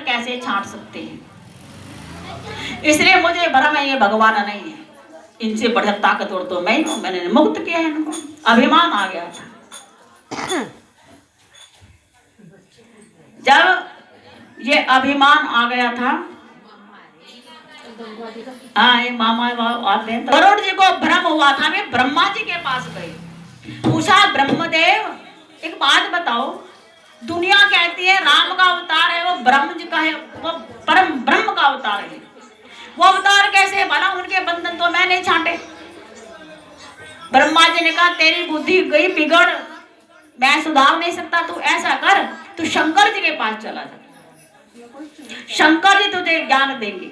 कैसे छांट सकते हैं। इसलिए मुझे भ्रम है ये भगवान नहीं है, इनसे बढ़िया ताकतवर तो मैं हूं, मैंने मुक्त किया है इनको। अभिमान आ गया था। जब ये अभिमान आ गया था, हाँ ये मामा आते हैं, गरुड़ जी को भ्रम हुआ था। वे ब्रह्मा जी के पास गए, पूछा ब्रह्मदेव एक बात बताओ, दुनिया कहती है राम का अवतार है, वो ब्रह्म जी का है, वो परम ब्रह्म का अवतार है, वो अवतार कैसे बना? उनके बंधन तो मैं नहीं छांटे। ब्रह्मा जी ने कहा तेरी बुद्धि गई बिगड़, मैं सुधार नहीं सकता, तू ऐसा कर, तू शंकर जी के पास चला जा, शंकर जी तुझे ज्ञान देंगे,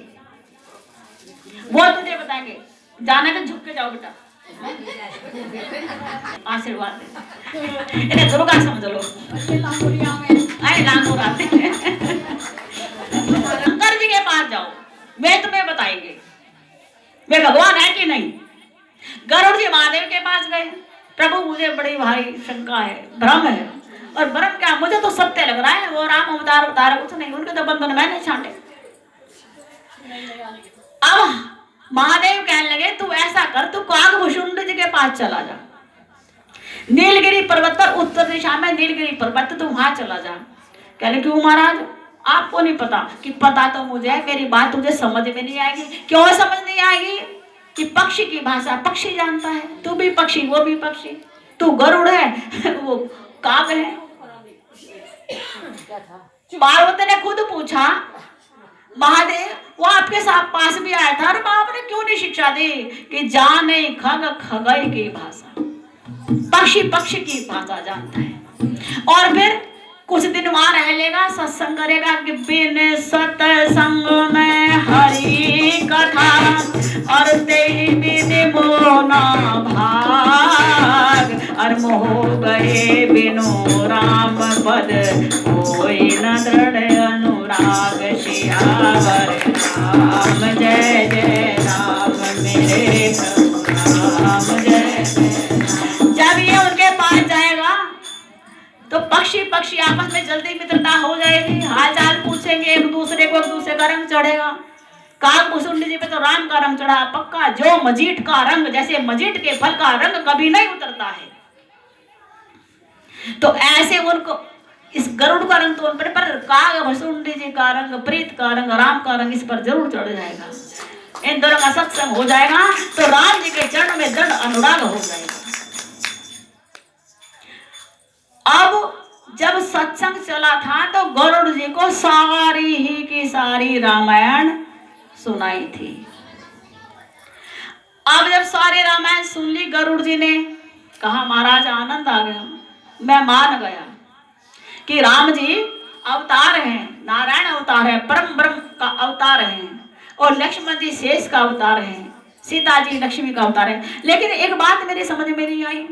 वो तुझे बताएंगे। जाना तो झुक के जाओ बेटा, आशीर्वाद दे, इन्हें दुर्गा समझ लो, आए लांगोर आते हैं। शंकर जी के पास जाओ, वे तुम्हें बताएंगे वे भगवान है कि नहीं। गरुड़ जी महादेव के पास गए, प्रभु मुझे बड़ी भारी शंका है, भ्रम है, और भ्रम क्या, मुझे तो सत्य लग रहा है, वो राम अवतार कुछ नहीं, उनके तो बंधन मैंने छांटे। अब महादेव कहने लगे तू ऐसा कर, तू काकभूषुंड जी के पास चला जा, नीलगिरी पर्वत पर उत्तर दिशा में नीलगिरी पर्वत, तू वहां चला जा। कहने क्यों महाराज? आपको नहीं पता कि पता तो मुझे है, मेरी बात तुझे समझ में नहीं आएगी। क्यों समझ नहीं आएगी? कि पक्षी की भाषा पक्षी जानता है, तू भी पक्षी वो भी पक्षी, तू गरुड़ है वो काग है। पार्वती ने खुद पूछा महादेव, वो आपके साथ पास भी आया था, और आपने क्यों नहीं शिक्षा दी कि जाने खग खगई की भाषा, पक्षी पक्षी की भाषा जानता है। और फिर कुछ दिन वहां रह लेगा, सत्संग करेगा कि बिन सत्संग में हरि कथा, और तेरी बिन मोना भाग, और मोह गए बिनु राम पद, कोई न दृढ़ अनुराग, सियावर राम जय जय राम, मेरे राम जय जय। जब ये उनके पास जाएगा तो पक्षी पक्षी आपस में जल्दी मित्रता हो जाएगी, हाल चाल पूछेंगे एक दूसरे को, एक दूसरे का रंग चढ़ेगा। काकभूषुंड जी पे तो राम का रंग चढ़ा पक्का, जो मजीठ का रंग, जैसे मजीठ के फल का रंग कभी नहीं उतरता है, तो ऐसे उनको इस गरुड़ का रंग तो उन पर काकभूषुंड जी का रंग, प्रीत का रंग, राम का रंग इस पर जरूर चढ़ जाएगा। इन दोनों का सत्संग हो जाएगा तो राम जी के चरण में दृढ़ अनुराग हो जाएगा। अब जब सत्संग चला था तो गरुड़ जी को सारी ही की सारी रामायण सुनाई थी। अब जब सारी रामायण सुन ली गरुड़ जी ने, कहा महाराज आनंद आ गया, मैं मान गया कि राम जी अवतार हैं, नारायण अवतार है, परम ब्रह्म का अवतार है, और लक्ष्मण जी शेष का अवतार है, सीता जी लक्ष्मी का अवतार है। लेकिन एक बात मेरे समझ में नहीं आई,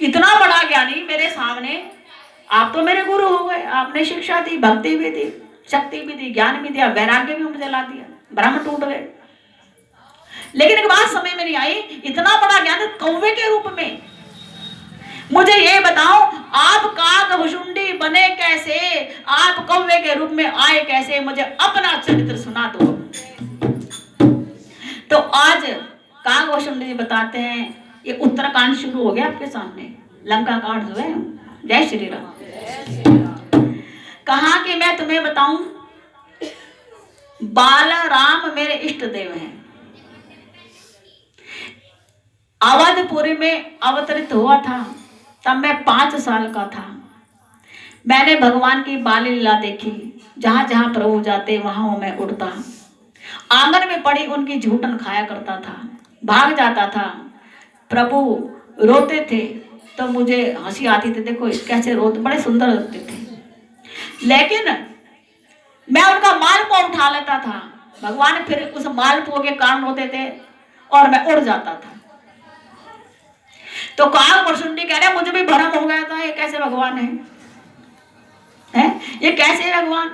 इतना बड़ा ज्ञानी मेरे सामने, आप तो मेरे गुरु हो गए, आपने शिक्षा दी, भक्ति भी दी, शक्ति भी दी, ज्ञान भी दिया, वैराग्य भी मुझे ला दिया, भ्रम टूट गए। लेकिन एक बात समझ में नहीं आई, इतना बड़ा ज्ञान कौवे के रूप में, मुझे ये बताओ आप काकभूषुंडी बने कैसे, आप कौवे के रूप में आए कैसे, मुझे अपना चरित्र सुना दो। तो आज काकभूषुंडी बताते हैं, ये उत्तराखंड शुरू हो गया आपके सामने, लंका कांड जो है। जय श्री राम। कहा कि मैं तुम्हें बताऊं, बाल राम मेरे इष्ट देव हैं। अवधपुरी में अवतरित हुआ था, तब मैं 5 साल का था। मैंने भगवान की बाल लीला देखी, जहां जहां प्रभु जाते वहां मैं उड़ता, आंगन में पड़ी उनकी झूठन खाया करता था, भाग जाता था। प्रभु रोते थे तो मुझे हंसी आती थी, देखो कैसे रोते, बड़े सुंदर रोते थे। लेकिन मैं उनका मालपुआ उठा लेता था, भगवान फिर उस मालपुआ के कारण रोते थे और मैं उड़ जाता था। तो काकभूषुंडी कह रहे मुझे भी भ्रम हो गया था, ये कैसे भगवान है? ये कैसे भगवान?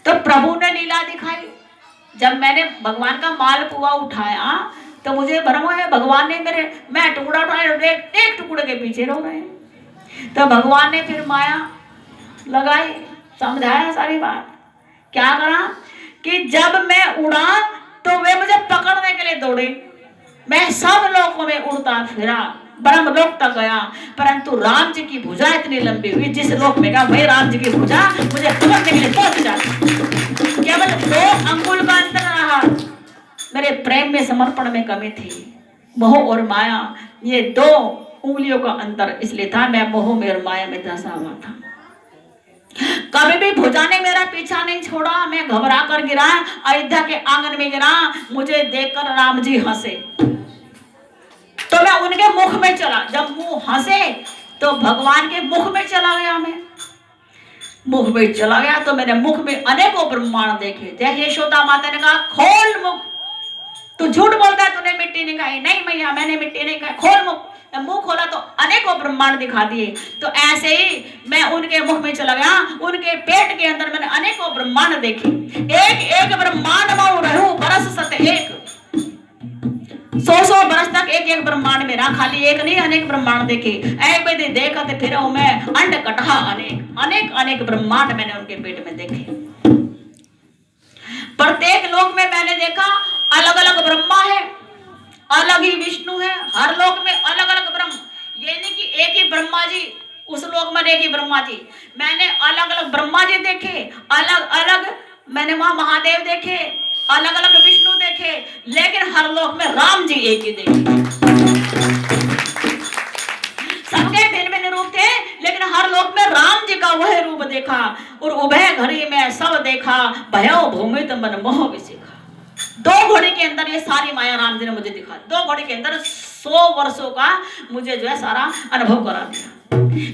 तो प्रभु ने लीला दिखाई, जब मैंने भगवान का मालपुआ उठाया तो मुझे भ्रम है, भगवान ने मैं टुकड़ा उठाया, एक टुकड़े के पीछे रो रहे हैं। तो भगवान ने फिर माया लगाई, समझाया सारी बात, क्या करा कि जब मैं उड़ा तो वे मुझे पकड़ने के लिए दौड़े। मैं सब लोगों में उड़ता फिरा, ब्रह्मलोक तक गया, परंतु राम जी की भुजा इतनी लंबी हुई, जिस लोक में गया वही राम जी की भुजा मुझे पकड़ने के लिए पहुंच जाती। केवल 2 अंगुल का अंतर रहा। मेरे प्रेम में, समर्पण में कमी थी। मोह और माया, ये 2 उंगलियों का अंतर इसलिए था। मैं मोह में और माया में धंसा हुआ था। कभी भी भुजा ने मेरा पीछा नहीं छोड़ा। मैं घबरा कर गिरा, अयोध्या के आंगन में गिरा। मुझे देखकर राम जी हंसे तो मैं उनके मुख में चला। जब मुंह हंसे तो भगवान के मुख में चला गया। मैं मुख में चला गया तो मैंने मुख में अनेकों ब्रह्मांड देखे। जय यशोदा माता ने कहा, खोल मुख, तू झूठ बोलता है, तूने मिट्टी नहीं खाई। नहीं मैया, मैंने मिट्टी नहीं खाई, खोल मुख। मुंह खोला तो अनेकों ब्रह्मांड दिखा दिए। तो ऐसे ही मैं उनके मुख में चला गया। उनके पेट के अंदर मैंने अनेकों ब्रह्मांड देखे। एक एक ब्रह्मांड में रहूं बरस सत एक, 100 बरस तक एक एक ब्रह्मांड में रहा। खाली एक नहीं, अनेक ब्रह्मांड देखे। एक बेदी देखते फिर मैं अंड कटहा अनेक अनेक अनेक ब्रह्मांड मैंने उनके पेट में देखे। प्रत्येक लोक में मैंने देखा अलग अलग ब्रह्मा है, अलग ही विष्णु है। हर लोक में अलग अलग ब्रह्म। ये नहीं कि एक ही ब्रह्मा जी, उस लोक में एक ही ब्रह्मा जी। मैंने अलग अलग ब्रह्मा जी देखे, अलग अलग मैंने वहां महादेव देखे, अलग अलग विष्णु देखे, लेकिन हर लोक में राम जी एक ही देखे। सबके भिन्न भिन्न रूप थे, लेकिन हर लोक में राम जी का वह रूप देखा। और उभय घड़ी में सब देखा, भयो भूमित मन मोह विसिखा। 2 घड़ी के अंदर ये सारी माया राम जी ने मुझे दिखा। 2 घड़ी के अंदर 100 वर्षों का मुझे जो है सारा अनुभव करा दिया।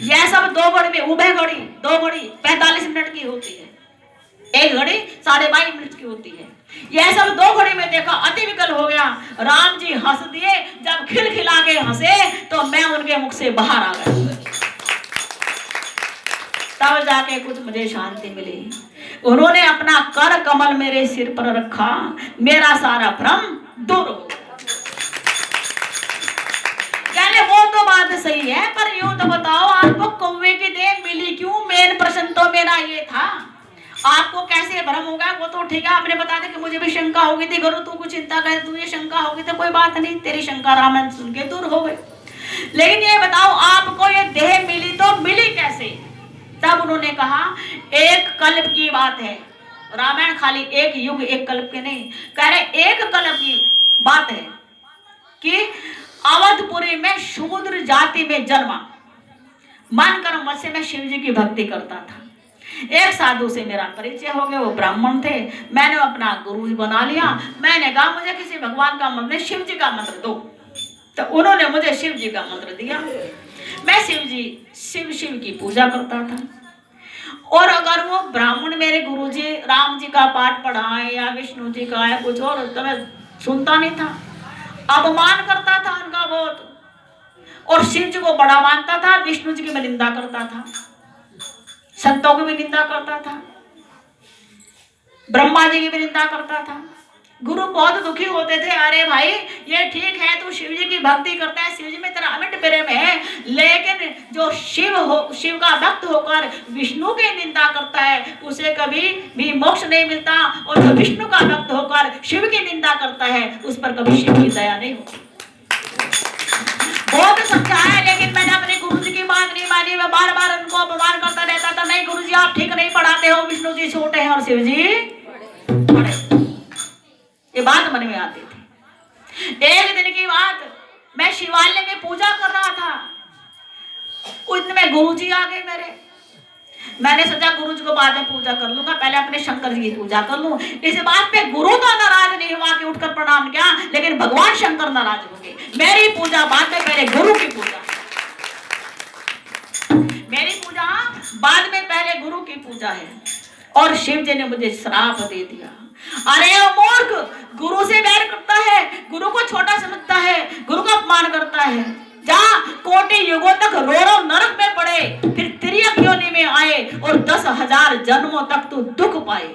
यह सब 2 घड़ी में, उभय घड़ी 2 घड़ी 45 मिनट की होती है, एक घड़ी 22.5 मिनट की होती है। यह सब 2 घड़ी में देखा, अति विकल हो गया। राम जी हंस दिए। जब खिलखिला के हंसे तो मैं उनके मुख से बाहर आ गया। तब जाके कुछ मुझे शांति मिली। उन्होंने अपना कर कमल मेरे सिर पर रखा, मेरा सारा भ्रम दूर हो गया। वो तो बात सही है, पर यूं तो बताओ आपको कौवे की देह मिली क्यों? मेन प्रश्न तो मेरा ये था। आपको कैसे भ्रम होगा वो तो ठीक है, आपने बता दिया कि मुझे भी शंका होगी थी। गुरु तू कुछ चिंता कर, तुझे शंका होगी तो कोई बात नहीं, तेरी शंका रामायण सुन के दूर हो गई। लेकिन ये बताओ आपको ये देह मिली तो मिली कैसे? तब उन्होंने कहा एक कल्प की बात है। रामायण खाली एक युग एक कल्प के नहीं, कह रहे एक कल्प की बात है कि अवधपुरी में शूद्र जाति में जन्मा, मन कर्म वश से मैं शिव जी की भक्ति करता था। एक साधु से मेरा परिचय हो गया, वो ब्राह्मण थे। मैंने अपना गुरु बना लिया। मैंने कहा मुझे किसी भगवान का मंत्र, शिव जी का मंत्र दो। तो उन्होंने मुझे शिव जी का मंत्र दिया। मैं शिव की पूजा करता था। और अगर वो ब्राह्मण मेरे गुरुजी राम जी का पाठ पढ़ाए या विष्णु जी का या कुछ और, तो मैं सुनता नहीं था, अपमान करता था उनका बहुत। और शिव जी को बड़ा मानता था, विष्णु जी की मैं निंदा करता था, संतों की भी निंदा करता था, ब्रह्मा जी की भी निंदा करता था। गुरु बहुत दुखी होते थे, अरे भाई ये ठीक है तू शिव जी की भक्ति करता है, शिव जी में तेरा अमिट प्रेम है, लेकिन जो शिव का भक्त होकर विष्णु की निंदा करता है उसे कभी भी मोक्ष नहीं मिलता। और जो विष्णु का भक्त होकर शिव की निंदा करता है उस पर कभी शिव की दया नहीं होती। बहुत समझाया, लेकिन मैंने अपने गुरु जी की बात नहीं मानी। मैं बार बार उनको अपमान करता रहता था, नहीं गुरु जी आप ठीक नहीं पढ़ाते हो, विष्णु जी छोटे हैं और शिव जी बड़े। ये बात मन में आती थी। एक दिन की बात, मैं शिवालय में पूजा कर रहा था, उस दिन में गुरु जी आ गए मेरे। मैंने सोचा गुरु जी को बाद में पूजा कर लूंगा, पहले अपने शंकर जी की पूजा कर लूं। इस बात पे गुरु तो नाराज नहीं हुआ कि उठकर प्रणाम किया, लेकिन भगवान शंकर नाराज हो गए। मेरी पूजा बाद में, पहले गुरु की पूजा। मेरी पूजा बाद में, पहले गुरु की पूजा है। और शिव जी ने मुझे श्राप दे दिया, अरे ओ मूर्ख, गुरु से बैर करता है, गुरु को छोटा समझता है, गुरु का अपमान करता है, जा कोटि युगों तक रो रो नरक में पड़े, फिर तिर्यक योनि में आए और 10,000 जन्मों तक तू दुख पाए।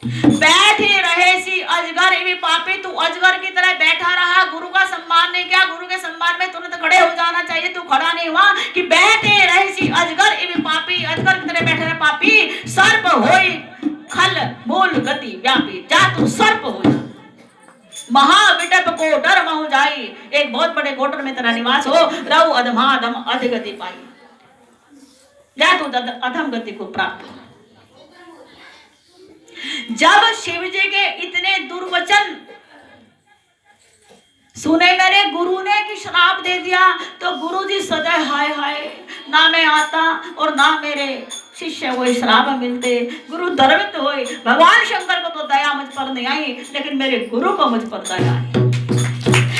बैठे रहे सी अजगर भी पापी, तू अजगर की तरह बैठा रहा, गुरु का सम्मान नहीं किया। गुरु के सम्मान में तुरंत खड़े हो जाना चाहिए, तू खड़ा नहीं हुआ कि बैठे रहे सी अजगर भी पापी, अजगर की तरह बैठे रहे पापी। सर्प होई खल गति व्यापी, जा तू सर्प हो जा, महाविटप को डर महु जाई, एक बहुत बड़े गोटर में तेरा निवास हो, रहु अधमाधम अधगति पाई, जा तू अधम गति को प्राप्त हो। जब शिव जी के इतने दुर्वचन सुने मेरे गुरु ने कि श्राप दे दिया, तो गुरु जी सदैव हाय हाय, ना मैं आता और ना मेरे शिष्य वो श्राप मिलते। गुरु दर्वित हुए, भगवान शंकर को तो दया मुझ पर नहीं आई, लेकिन मेरे गुरु को मुझ पर दया आई।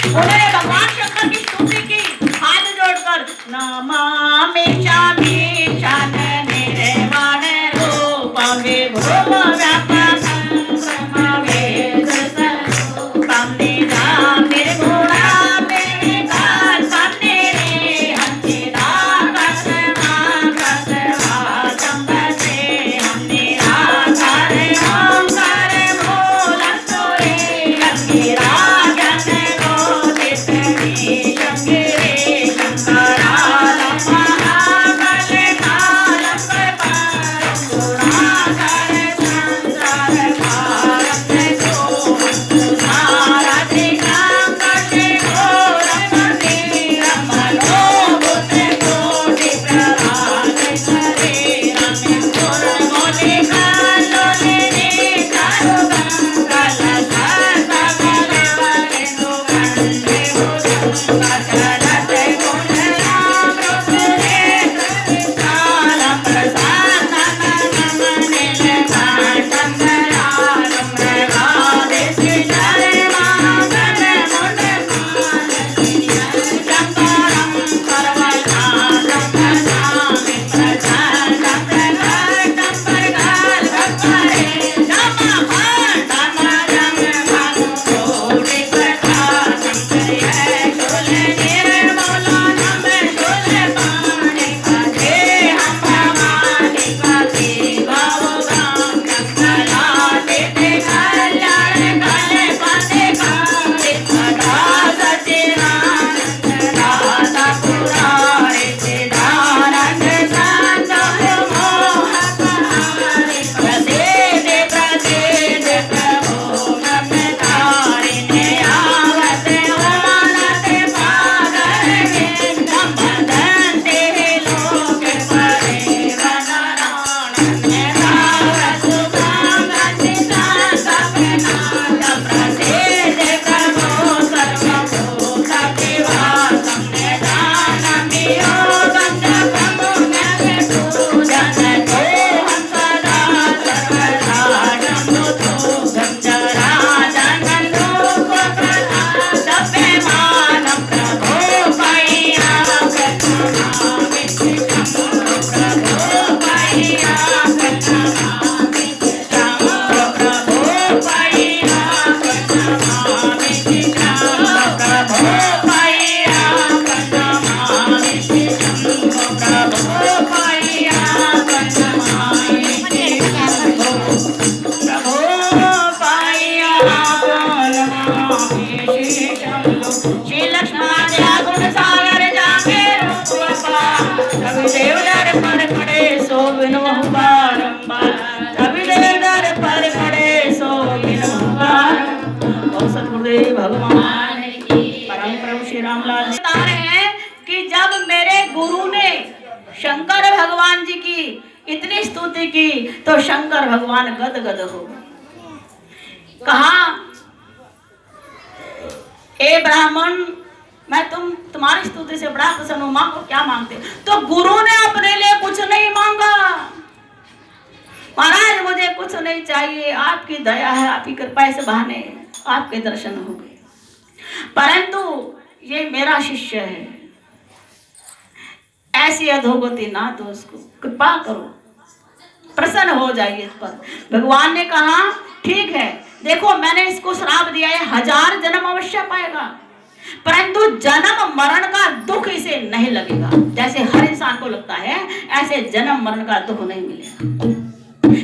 उन्होंने भगवान शंकर की स्तुति की, हाथ जोड़कर नमामि चामीशान निर्वाण रूपं विभुम व्यापकं ब्रह्मवेद स्वरूपं निजां निर्गुणां निर्विकल्पं निरीहं चिदाकाशमाकाशवासं भजेऽहं निराकारं करमूलं तुरीयं गिराजं गोदितमीशं गिरीशं करालं महाबलकालं प्रपारं गुणाकारं संसारकारं सोऽहं सुधाराधिकां कटिघोरं मंदिरं मनोभूतकोटिप्रभातं शरीरं निर्गुणमूलिकालोलिनीकारुगं कलशकलवरेणुगण्डेभुजं कचलते गुणराम प्रसन्नं भगवान परम प्रभु श्री रामलाल बता रहे हैं कि जब मेरे गुरु ने शंकर भगवान जी की इतनी स्तुति की तो शंकर भगवान गदगद हो कहा, ए ब्राह्मण, मैं तुम्हारी स्तुति से बड़ा प्रसन्न हूं, मांगो क्या मांगते। तो गुरु ने अपने लिए कुछ नहीं मांगा, महाराज मुझे कुछ नहीं चाहिए, आपकी दया है, आपकी कृपा से बहाने आपके दर्शन हो गए, परंतु ये मेरा शिष्य है, ऐसी अधोगति ना तो उसको कृपा करो, प्रसन्न हो जाइए इस पर। भगवान ने कहा ठीक है, देखो मैंने इसको श्राप दिया है, 1000 जन्म अवश्य पाएगा, परंतु जन्म मरण का दुख इसे नहीं लगेगा। जैसे हर इंसान को लगता है ऐसे जन्म मरण का दुख नहीं मिलेगा।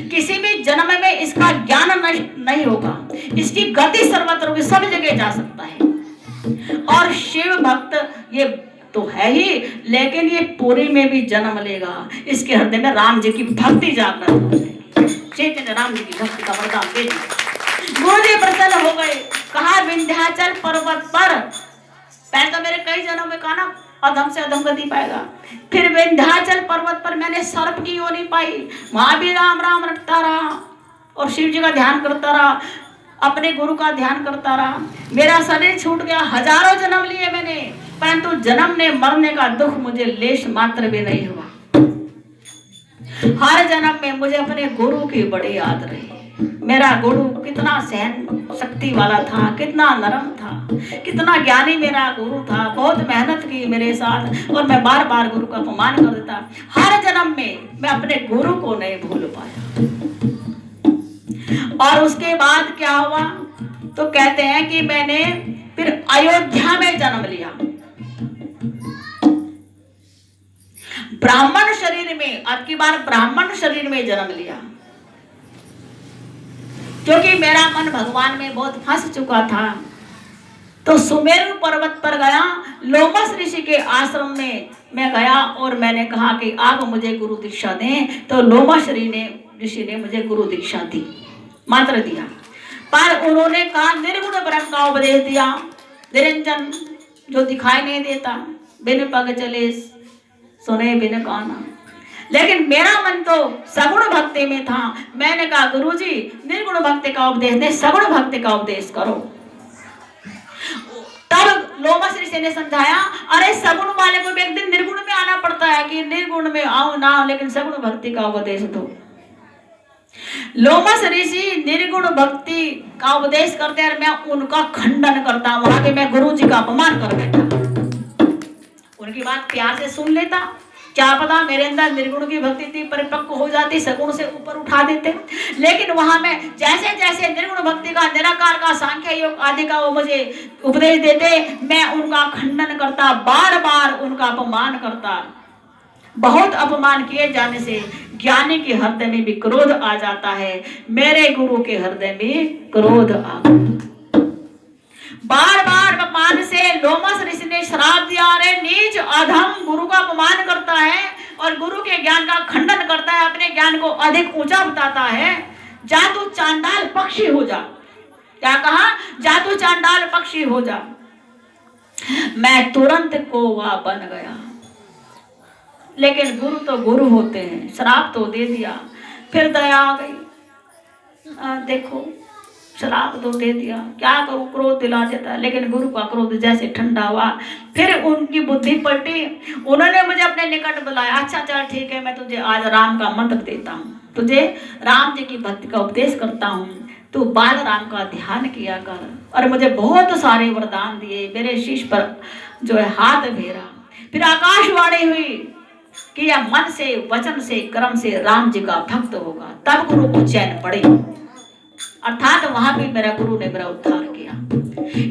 किसी भी जन्म में इसका ज्ञान नहीं होगा, इसकी गति सर्वत्र होगी, सब जगह जा सकता है। और शिव भक्त ये तो है ही, लेकिन ये पूरी में भी जन्म लेगा, इसके हृदय में राम जी की भक्ति जागृत हो जाएगी। चैतन्य राम जी की भक्ति का वरदान दे दिया। गुरु जी प्रसन्न हो गए। कहा विंध्याचल पर्वत पर, पहले तो मेरे कई जन्मों में कहा ना अधम से अधम गति पाएगा, फिर विंध्याचल पर्वत पर मैंने सर्प की योनि पाई, वहां भी राम राम रटता रहा और शिव जी का ध्यान करता रहा, अपने गुरु का ध्यान करता रहा। मेरा शरीर छूट गया, हजारों जन्म लिए मैंने, परंतु जन्म ने मरने का दुख मुझे लेश मात्र भी नहीं हुआ। हर जन्म में मुझे अपने गुरु की बड़ी याद रही। मेरा गुरु कितना सहन शक्ति वाला था, कितना नरम था, कितना ज्ञानी मेरा गुरु था। बहुत मेहनत की मेरे साथ और मैं बार बार गुरु का अपमान कर देता। हर जन्म में मैं अपने गुरु को नहीं भूल पाया। और उसके बाद क्या हुआ तो कहते हैं कि मैंने फिर अयोध्या में जन्म लिया, ब्राह्मण शरीर में। अब की बार ब्राह्मण शरीर में जन्म लिया, क्योंकि मेरा मन भगवान में बहुत फंस चुका था। तो सुमेरु पर्वत पर गया, लोमस ऋषि के आश्रम में मैं गया और मैंने कहा कि आप मुझे गुरु दीक्षा दें। तो लोमस ऋषि ने मुझे गुरु दीक्षा दी, मंत्र दिया। पर उन्होंने कहा निर्गुण ब्रह्म का उपदेश दिया, निरंजन जो दिखाई नहीं देता, बिन पग चले सुने बिन काना। लेकिन मेरा मन तो सगुण भक्ति में था। मैंने कहा गुरुजी निर्गुण भक्ति का उपदेश नहीं, सगुण भक्ति का उपदेश करो। तब लोमस ऋषि ने समझाया, अरे सगुण वाले को एक दिन निर्गुण में आना पड़ता है कि निर्गुण में आओ ना आओ, लेकिन सगुण भक्ति का उपदेश दो। लोमस ऋषि निर्गुण भक्ति का उपदेश करते हैं और मैं उनका खंडन करता, वहां पे मैं गुरु जी का अपमान कर बैठा। उनकी बात प्यार से सुन लेता, क्या पता मेरे अंदर निर्गुण की भक्ति थी, परिपक्व हो जाती, सगुण से ऊपर उठा देते। लेकिन वहां में जैसे जैसे निर्गुण भक्ति का, निराकार का, सांख्य योग आदि का वो मुझे उपदेश देते, मैं उनका खंडन करता, बार बार उनका अपमान करता। बहुत अपमान किए जाने से ज्ञानी के हृदय में भी क्रोध आ जाता है। मेरे गुरु के हृदय में क्रोध आ गया। बार बार अपमान से लोमस ऋषि ने श्राप दिया, अरे नीच अधम, गुरु का अपमान करता है और गुरु के ज्ञान का खंडन करता है, अपने ज्ञान को अधिक ऊंचा बताता है, जा तू चांडाल पक्षी हो जा। क्या कहा? जा तू चांडाल पक्षी हो जा। मैं तुरंत कौवा बन गया। लेकिन गुरु तो गुरु होते हैं, श्राप तो दे दिया, फिर दया आ गई। देखो श्राप तो दे दिया, क्या करूं, क्रोध दिला देता है। लेकिन गुरु का क्रोध जैसे ठंडा हुआ, फिर उनकी बुद्धि पलटी। उन्होंने मुझे अपने निकट बुलाया, अच्छा चल ठीक है, मैं तुझे आज राम का मंत्र देता हूँ, तुझे राम जी की भक्ति का उपदेश करता हूँ, तू बाल राम का ध्यान किया कर। और मुझे बहुत सारे वरदान दिए, मेरे शीश पर जो है हाथ फेरा। फिर आकाशवाणी हुई कि यह मन से, वचन से, कर्म से राम जी का भक्त होगा, तब गुरु को चैन पड़े। अर्थात वहां भी मेरा गुरु ने मेरा उद्धार किया।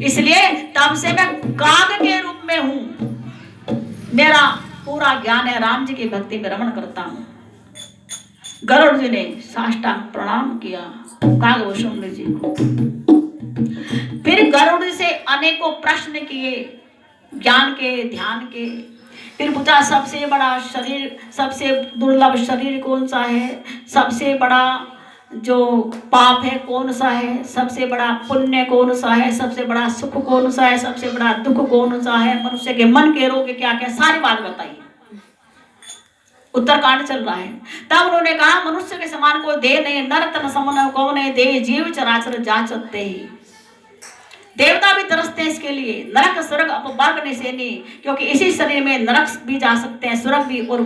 इसलिए तब से मैं काग के रूप में हूं। मेरा पूरा ज्ञान है, राम जी की भक्ति में रमण करता हूं। गरुड़ जी ने साष्टांग प्रणाम किया कागभूषण जी को। फिर गरुड़ से अनेकों प्रश्न किए, ज्ञान के, ध्यान के। फिर पूछा सबसे बड़ा शरीर, सबसे दुर्लभ शरीर कौन सा है, सबसे बड़ा जो पाप है कौन सा है, सबसे बड़ा पुण्य कौन सा है, सबसे बड़ा सुख कौन सा है, सबसे बड़ा दुख कौन सा है, मनुष्य के मन के रोग क्या क्या, सारी बात बताइए। उत्तरकांड चल रहा है। तब उन्होंने कहा मनुष्य के समान को दे नहीं, नर तन समन कौन दे, जीव चराचर जाचते ही। देवता भी तरसते हैं इसके लिए, नरक स्वर्ग अपवर्ग निसेनी, क्योंकि इसी शरीर में नरक भी जा सकते हैं, स्वर्ग भी और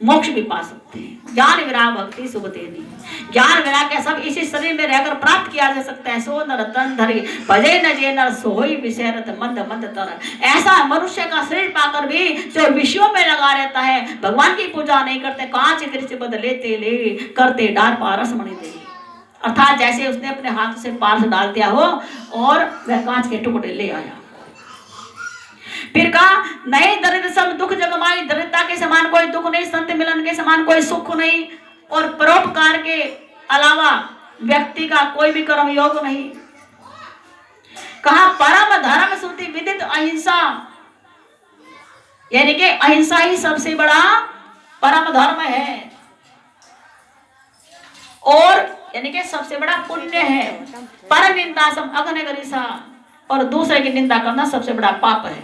मोक्ष भी पा सकते हैं। ज्ञान विराग भक्ति शुभ देनी, ज्ञान विराग के सब इसी शरीर में रहकर प्राप्त किया जा सकता है। सो नर तन धरी भजे न जे नर सोई विषयरत मंद मंद तर। ऐसा मनुष्य का शरीर पाकर भी जो विषयों में लगा रहता है, भगवान की पूजा नहीं करते, कांच कृष्ण बद लेते ले करते डार पारस मणि दे। अर्थात जैसे उसने अपने हाथ से पारस डाल दिया हो और वह कांच के टुकड़े ले आया। फिर कहा नहीं दरिद्र सब दुख जगमाई, दरिद्रता के समान कोई दुख नहीं, संत मिलन के समान कोई सुख नहीं, और परोपकार के अलावा व्यक्ति का कोई भी कर्म योग नहीं। कहा परम धर्म श्रुति विदित अहिंसा, यानी कि अहिंसा ही सबसे बड़ा परम धर्म है। और यानी कि सबसे बड़ा पुण्य है। पर निंदा सम अग्नि गरिसा, और दूसरे की निंदा करना सबसे बड़ा पाप है।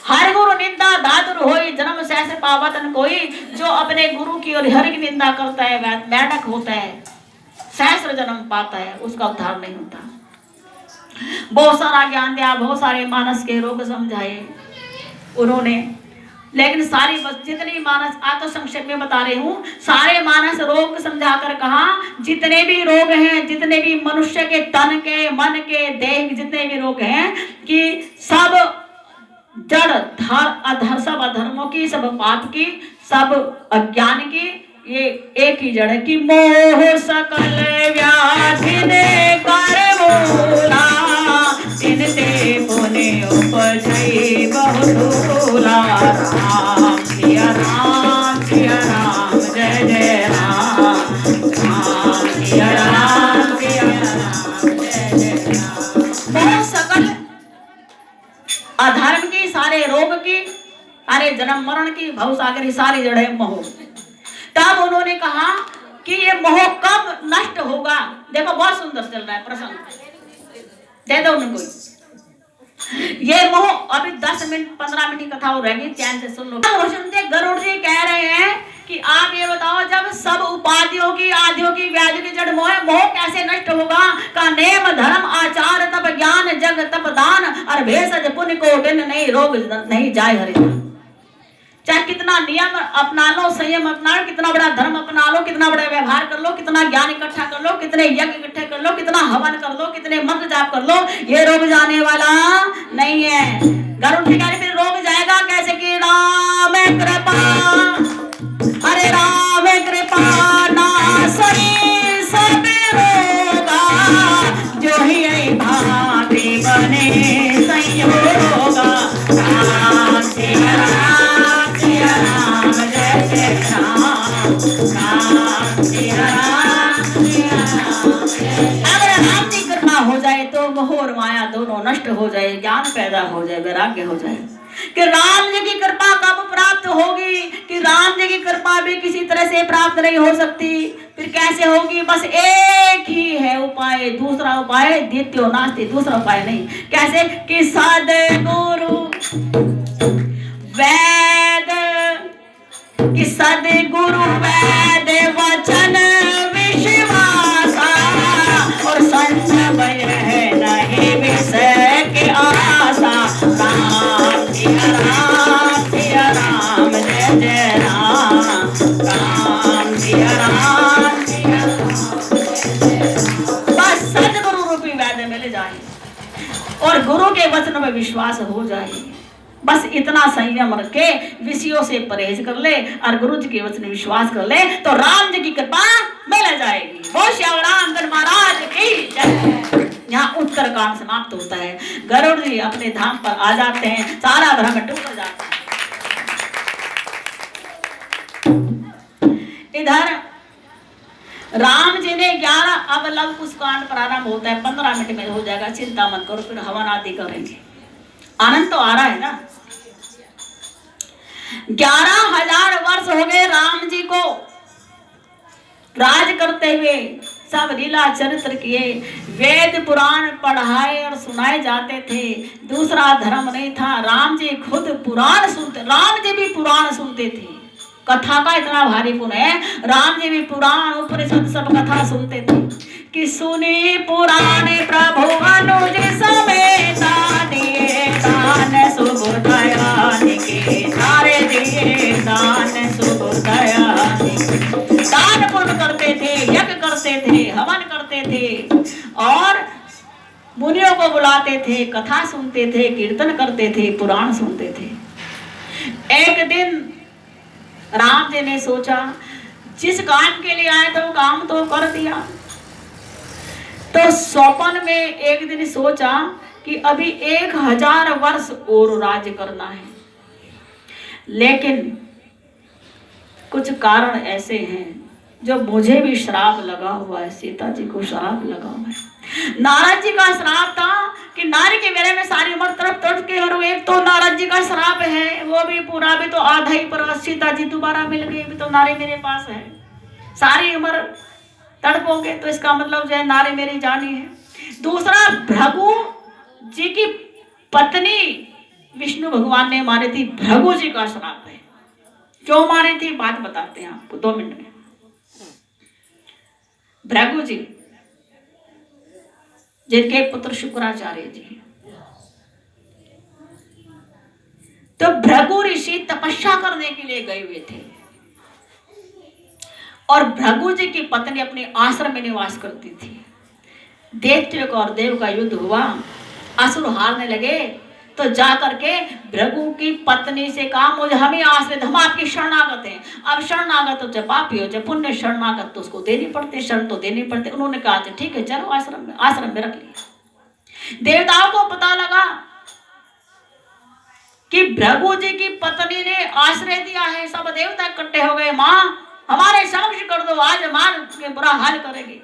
हर गुरु निंदा दादुर होई, जन्म सहस्र पावतन कोई। जो अपने गुरु की और हर की निंदा करता है वह मेंढक होता है, सहस्र जन्म पाता है, उसका उद्धार नहीं होता। बहुत सारा ज्ञान दिया, बहुत सारे मानस के रोग समझाए उन्होंने, लेकिन सारी बस जितनी मानस, आज तो संक्षेप में बता रही हूँ, सारे मानस रोग समझा कर कहा जितने भी रोग हैं, जितने भी मनुष्य के तन के, मन के, देह के जितने भी रोग हैं, कि सब जड़ अधर, सब अधर्मों की, सब पाप की, सब अज्ञान की, ये एक ही जड़ है कि मोह सकल व्याधि ने कर मोला, तिनते पुने उपजई बहुधूला। राम सिया राम सिया राम, जय जय राम, राम सिया राम सिया राम, जय जय राम। मोह सकल अधर्म की, सारे रोग की, सारे जन्म मरण की, भवसागर की सारी जड़ है मोह। तब उन्होंने कहा कि ये मोह कब नष्ट होगा। देखो बहुत सुंदर चल रहा है प्रसंग, दे दो उनको ये मोह। अभी 10 मिनट 15 मिनट की कथा हो रहेगी, चैन से सुन लो। सुनते गरुड़ जी कह रहे हैं कि आप ये बताओ, जब सब उपाधियों की, आदियों की, व्याधि की जड़ मोह है, मोह कैसे नष्ट होगा। का नेम धर्म आचार तप ज्ञान जग तप दान, और भेषज पुण्य को दिन नहीं रोग नहीं जाए हरि। चाहे कितना नियम अपना लो, संयम अपना लो, कितना बड़ा धर्म अपना लो, कितना बड़ा व्यवहार कर लो, कितना ज्ञान इकट्ठा कर लो, कितने यज्ञ इकट्ठे कर लो, कितना हवन कर लो, कितने मंत्र जाप कर लो, ये रोग जाने वाला नहीं है। गरुड़ जी फिर रोग जाएगा कैसे कि राम कृपा, अरे राम कृपा नासई सब रोगा, जो ही भांति बने संयोगा। राम सिया राम सिया राम, जय जय राम, राम सिया राम सिया राम, अगर राम की कृपा हो जाए तो मोह और माया दोनों नष्ट हो जाए, ज्ञान पैदा हो जाए, वैराग्य हो जाए। कि राम जी की कृपा कब प्राप्त होगी, कि राम जी की कृपा भी किसी तरह से प्राप्त नहीं हो सकती, फिर कैसे होगी। बस एक ही है उपाय, दूसरा उपाय द्वितीय नास्ति, दूसरा उपाय नहीं। कैसे कि सद्गुरु वैद, कि सद्गुरु वैद वचन विश्वासा, और संशय है नहीं विषय के आशा। राम सिया राम, जय जय राम, राम सिया राम सिया राम। बस सद्गुरु रूपी वैद्य मिल जाए और गुरु के वचन में विश्वास हो जाए, बस इतना संयम रखे, विषयों से परहेज कर ले और गुरु जी के वचन में विश्वास कर ले, तो राम जी की कृपा मिल जाएगी। वो श्याम रामचंद्र महाराज की जय। यहाँ उत्तरकांड समाप्त होता है। गरुड़ जी अपने धाम पर आ जाते हैं, सारा भ्रम टूट जाता है। इधर राम जी ने 11, अब लव कुश कांड प्रारंभ होता है, 15 मिनट में हो जाएगा, चिंता मत करो, फिर हवन आदि करेंगे। आनंद तो आ रहा है ना। 11,000 वर्ष हो गए राम जी को राज करते हुए, सब लीला चरित्र किए, वेद पुराण पढ़ाए और सुनाए जाते थे। दूसरा धर्म नहीं था। राम जी खुद पुराण सुनते, राम जी भी पुराण सुनते थे। कथा का इतना भारी गुण है, राम जी भी पुराण उपनिषद सब कथा सुनते थे। कि सुनी पुराण प्रभु अनुज समेता, दिए दान सुबुदयान के, सारे दिए दान सुबुदयान के। दान पुण्य करते थे, यज्ञ करते थे, हवन करते थे, और मुनियों को बुलाते थे, कथा सुनते थे, कीर्तन करते थे, पुराण सुनते थे। एक दिन राम जी ने सोचा, जिस काम के लिए आए थे वो काम तो कर दिया, तो स्वप्न में एक दिन सोचा कि अभी 1000 वर्ष और राज्य करना है, लेकिन कुछ कारण ऐसे हैं जो मुझे भी श्राप लगा हुआ है, सीता जी को श्राप लगा हुआ है। नारद जी का श्राप था कि नारी के मेरे में सारी उम्र तरफ तड़प के, और एक तो नारद जी का श्राप है, वो भी पूरा भी तो आधा ही, पर सीता जी दोबारा मिल गई, भी तो नारी मेरे पास है। सारी उम्र तड़पोगे तो इसका मतलब जो है नारी मेरी जानी है। दूसरा, भृगु जी की पत्नी विष्णु भगवान ने मारी थी, भृगु जी का श्राप है। क्यों मारी थी बात बताते हैं आपको 2 मिनट में। भृगु जी जिनके पुत्र शुक्राचार्य जी, तो भृगु ऋषि तपस्या करने के लिए गए हुए थे और भृगु जी की पत्नी अपने आश्रम में निवास करती थी। दैत्य और देव का युद्ध हुआ, असुर हारने लगे, तो जाकर के भृगु की पत्नी से कहा मुझे हमें आश्रित, हम आपकी शरणागत हैं। अब शरणागत तो जब पापी हो, जब पुण्य शरणागत तो उसको देनी पड़ते, शरण तो देनी पड़ते। उन्होंने कहा ठीक है चलो आश्रम में रख लिया। देवताओं को पता लगा कि भृगु जी की पत्नी ने आश्रय दिया है। सब देवता इकट्ठे हो गए, माँ हमारे समक्ष कर दो, आज मार के बुरा हाल करेगी।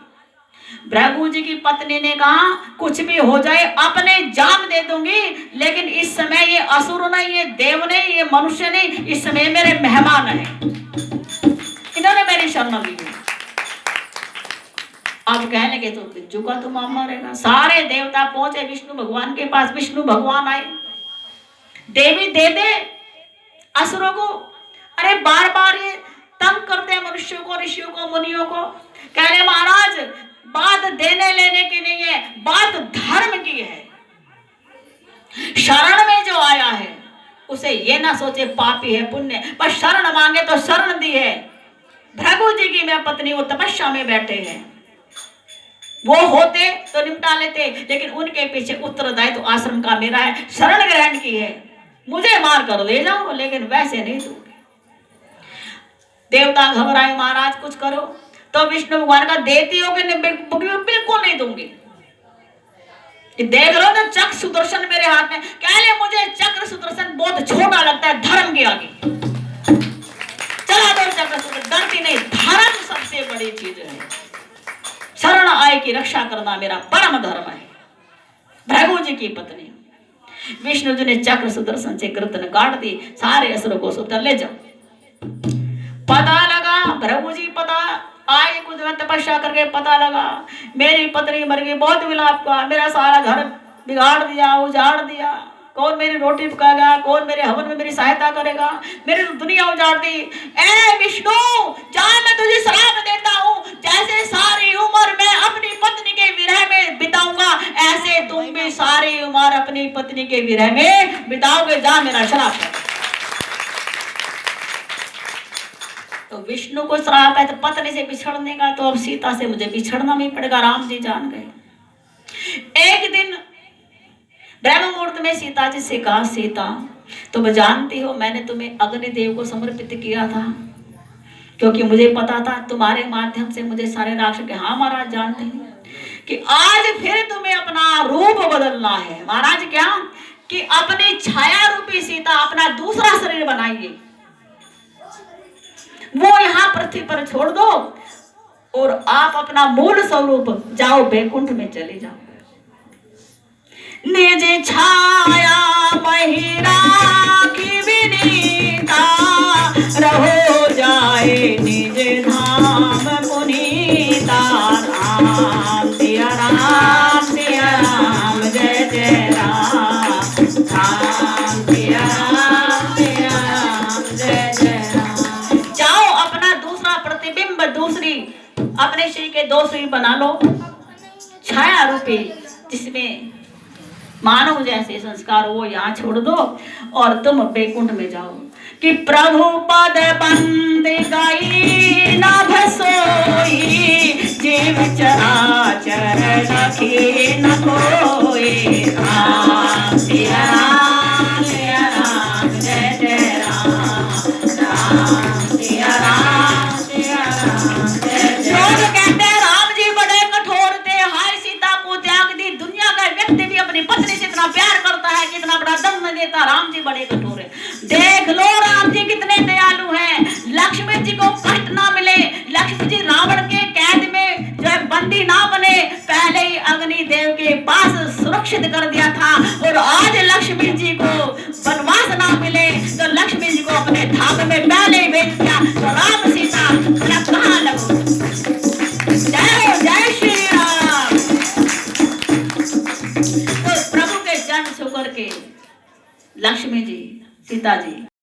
भृगु जी की पत्नी ने कहा कुछ भी हो जाए अपने जान दे दूंगी, लेकिन इस समय ये असुर नहीं, ये देव नहीं, ये मनुष्य नहीं, इस समय मेरे मेहमान हैं, इन्होंने मेरी शरण ली। अब कहने लगे तो बिज्जू का तो मामला रहेगा। सारे देवता पहुंचे विष्णु भगवान के पास। विष्णु भगवान आए, देवी दे दे असुरों को। अरे बार बार ये तंग करते हैं मनुष्यों को, ऋषियों को, मुनियों को। कह रहे महाराज बात देने लेने की नहीं है, बात धर्म की है। शरण में जो आया है उसे ये ना सोचे पापी है पुण्य, पर शरण मांगे तो शरण दी है। भृगु जी की मैं पत्नी वो तपस्या में बैठे हैं, वो होते तो निपटा लेते, लेकिन उनके पीछे उत्तरदायित्व तो आश्रम का मेरा है। शरण ग्रहण की है, मुझे मार कर ले जाओ, लेकिन वैसे नहीं दूंगी। देवता घबराए, महाराज कुछ करो। तो विष्णु भगवान का देती हो कि बिल्कुल नहीं दूंगी। देख लो तो चक्र सुदर्शन मेरे हाथ में। कह ले मुझे चक्र सुदर्शन बहुत छोटा लगता है धर्म के आगे। चला दो चक्र सुदर्शन, डरती नहीं, धर्म सबसे बड़ी चीज है। शरण आय की रक्षा करना मेरा परम धर्म है। भृगु जी की पत्नी विष्णु जी ने चक्र सुदर्शन से गर्दन काट दी। सारे असुरों को सुतर ले जाओ। पता लगा भृगु जी पता आए, कुछ दिन तपस्या करके पता लगा मेरी पत्नी मर गई। बहुत विलाप का, मेरा सारा घर बिगाड़ दिया, उजाड़ दिया। कौन मेरी रोटी पकाएगा, कौन मेरे हवन में मेरी सहायता करेगा, मेरी दुनिया उजाड़ दी। ए विष्णु जा, मैं तुझे श्राप देता हूँ, जैसे सारी उम्र मैं अपनी पत्नी के विरह में बिताऊंगा, ऐसे तुम भी सारी उम्र अपनी पत्नी के विरह में बिताओगे। जा, मेरा श्राप है। तो विष्णु को श्राप है तो पत्नी से बिछड़ने का, तो अब सीता से मुझे बिछड़ना भी पड़ेगा। राम जी जान गए। एक दिन ब्रह्म मुहूर्त में सीता जी से कहा, सीता तुम जानती हो मैंने तुम्हें अग्निदेव को समर्पित किया था, क्योंकि मुझे पता था तुम्हारे माध्यम से मुझे सारे राक्षस के। हाँ महाराज जानते हैं कि आज फिर तुम्हें अपना रूप बदलना है। महाराज क्या कि अपनी छाया रूपी सीता अपना दूसरा शरीर बनाइए, वो यहाँ पृथ्वी पर छोड़ दो और आप अपना मूल स्वरूप जाओ, बैकुंठ में चले जाओ। निज छाया महिरा की विनीता, रहो जाए निज धाम पुनीता। राम सिया राम सिया राम, जय जय राम। राम सिया राम सिया राम, जय जय राम। जाओ अपना दूसरा प्रतिबिंब, दूसरी अपने शरीर के दो शरीर बना लो, छाया रूपी, जिसमें मानव जैसे संस्कार वो यहाँ छोड़ दो और तुम बैकुंठ में जाओ। कि प्रभु पद बंद गई नभ सोई, जीव चराचर रखे न कोई। राम सिया राम सिया राम, जय जय राम। राम सिया राम सिया राम, जय जय। लोग कहते हैं राम जी बड़े कठोर थे, हाय सीता को त्याग दी। दुनिया का व्यक्ति भी अपनी पत्नी से इतना प्यार करता है कि इतना बड़ा दम न देता। राम जी बड़े कठोर है। देख लो राम जी कितने दयालु हैं। लक्ष्मण जी को कष्ट ना मिले, लक्ष्मण जी रावण के कैद में जो है बंदी ना बने, पहले ही अग्निदेव के पास सुरक्षित कर दिया था। और आज लक्ष्मण जी को वनवास ना मिले तो लक्ष्मण जी को अपने धाम में पहले ही भेज दिया। तो राम सीता कहाँ लगो। लक्ष्मी जी, सीता जी।